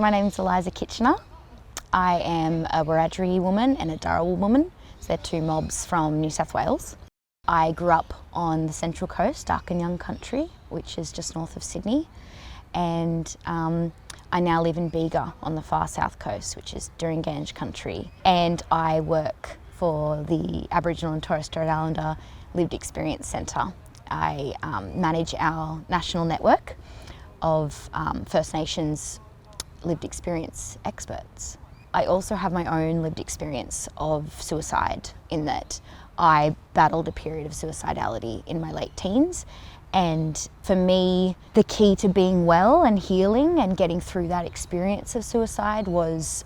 My name's Eliza. I am a Wiradjuri woman and a Dharawal woman. So they're two mobs from New South Wales. I grew up on the Central Coast, Darkinjung country, which is just north of Sydney. And I now live in Bega on the far south coast, which is Durianganj country. And I work for the Aboriginal and Torres Strait Islander Lived Experience Centre. I manage our national network of First Nations lived experience experts. I also have my own lived experience of suicide, in that I battled a period of suicidality in my late teens. And for me, the key to being well and healing and getting through that experience of suicide was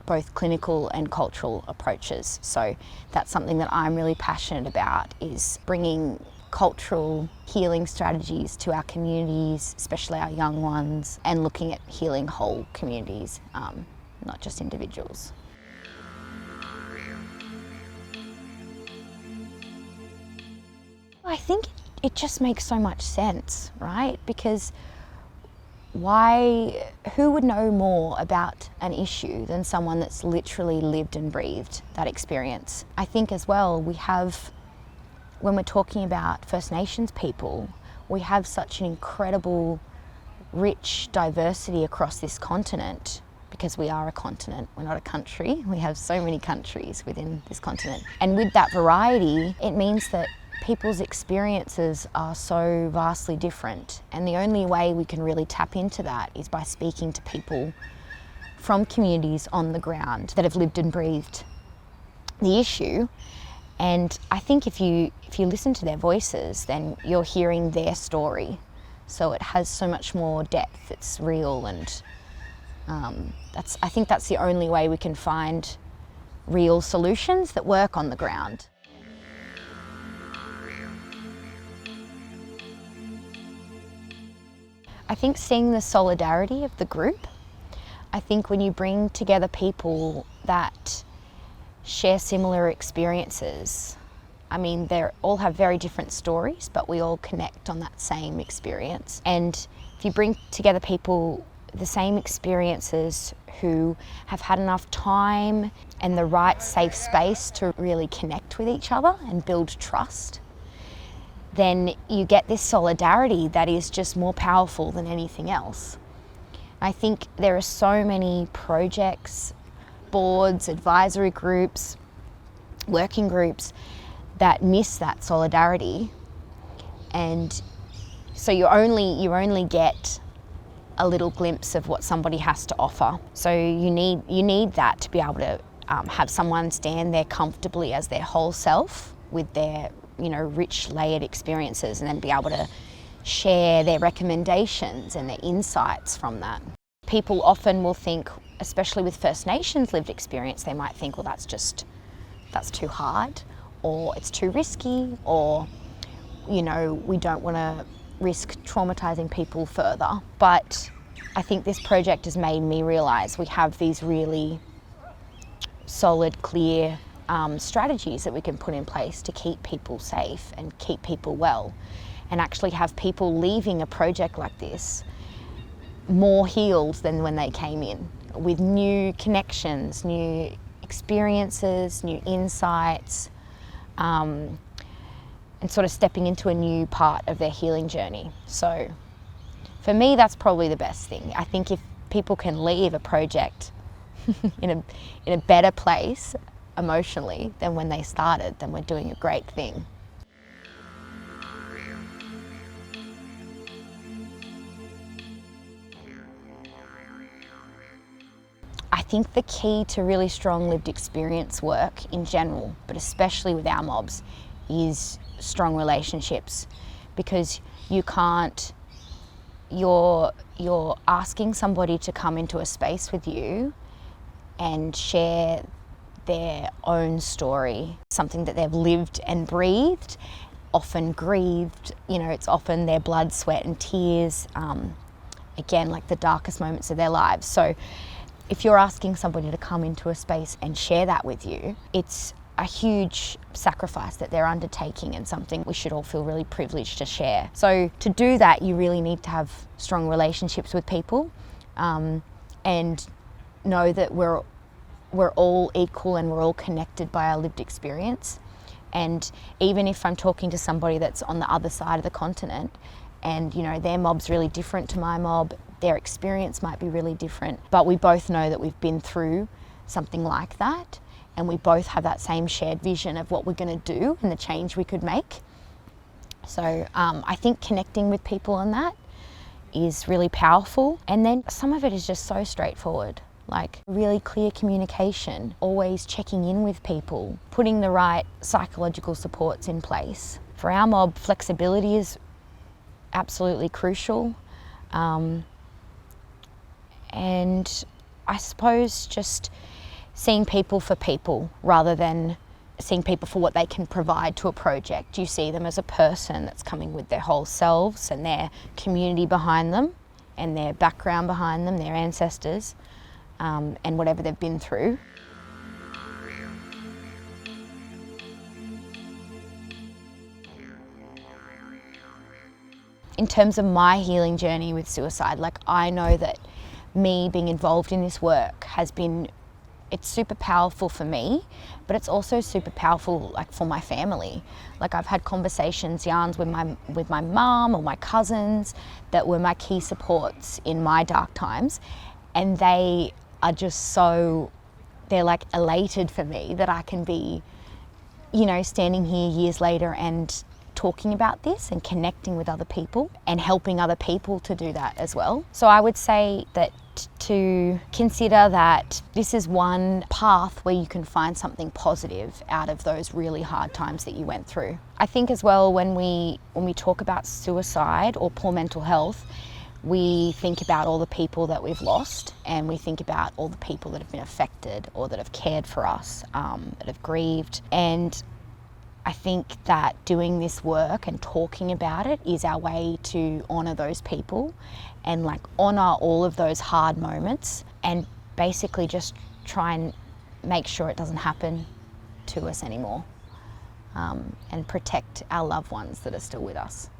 both clinical and cultural approaches. So that's something that I'm really passionate about, is bringing cultural healing strategies to our communities, especially our young ones, and looking at healing whole communities, not just individuals. I think it just makes so much sense, right? Because who would know more about an issue than someone that's literally lived and breathed that experience? I think as well, when we're talking about First Nations people, we have such an incredible, rich diversity across this continent, because we are a continent, we're not a country. We have so many countries within this continent. And with that variety, it means that people's experiences are so vastly different. And the only way we can really tap into that is by speaking to people from communities on the ground that have lived and breathed the issue. And I think if you listen to their voices, then you're hearing their story. So it has so much more depth, it's real, and I think that's the only way we can find real solutions that work on the ground. I think seeing the solidarity of the group, I think when you bring together people that share similar experiences, I mean, they all have very different stories, but we all connect on that same experience. And if you bring together people the same experiences who have had enough time and the right safe space to really connect with each other and build trust, then you get this solidarity that is just more powerful than anything else. I think there are so many projects, boards, advisory groups, working groups that miss that solidarity, and so you only get a little glimpse of what somebody has to offer. So you need that to be able to have someone stand there comfortably as their whole self with their rich layered experiences, and then be able to share their recommendations and their insights from that. People often will think, especially with First Nations lived experience, they might think, well, that's too hard, or it's too risky, or we don't want to risk traumatizing people further. But I think this project has made me realise we have these really solid, clear strategies that we can put in place to keep people safe and keep people well, and actually have people leaving a project like this more healed than when they came in, with new connections, new experiences, new insights, and sort of stepping into a new part of their healing journey. So for me, that's probably the best thing. I think if people can leave a project in a better place emotionally than when they started, then we're doing a great thing. I think the key to really strong lived experience work in general, but especially with our mobs, is strong relationships, because you're asking somebody to come into a space with you and share their own story, something that they've lived and breathed, often grieved, it's often their blood, sweat and tears, again, like the darkest moments of their lives. So if you're asking somebody to come into a space and share that with you, it's a huge sacrifice that they're undertaking, and something we should all feel really privileged to share. So to do that, you really need to have strong relationships with people, and know that we're all equal and we're all connected by our lived experience. And even if I'm talking to somebody that's on the other side of the continent and, you know, their mob's really different to my mob, their experience might be really different, but we both know that we've been through something like that, and we both have that same shared vision of what we're going to do and the change we could make. So I think connecting with people on that is really powerful. And then some of it is just so straightforward, like really clear communication, always checking in with people, putting the right psychological supports in place. For our mob, flexibility is absolutely crucial. And I suppose just seeing people for people rather than seeing people for what they can provide to a project. You see them as a person that's coming with their whole selves and their community behind them and their background behind them, their ancestors, and whatever they've been through. In terms of my healing journey with suicide, like, I know that me being involved in this work it's super powerful for me, but it's also super powerful, like, for my family. Like, I've had conversations, yarns with my mum or my cousins that were my key supports in my dark times, and they are just they're like elated for me that I can be, you know, standing here years later and talking about this and connecting with other people and helping other people to do that as well. So I would say that to consider that this is one path where you can find something positive out of those really hard times that you went through. I think as well, when we talk about suicide or poor mental health, we think about all the people that we've lost, and we think about all the people that have been affected or that have cared for us, that have grieved. And I think that doing this work and talking about it is our way to honour those people and, like, honour all of those hard moments and basically just try and make sure it doesn't happen to us anymore, and protect our loved ones that are still with us.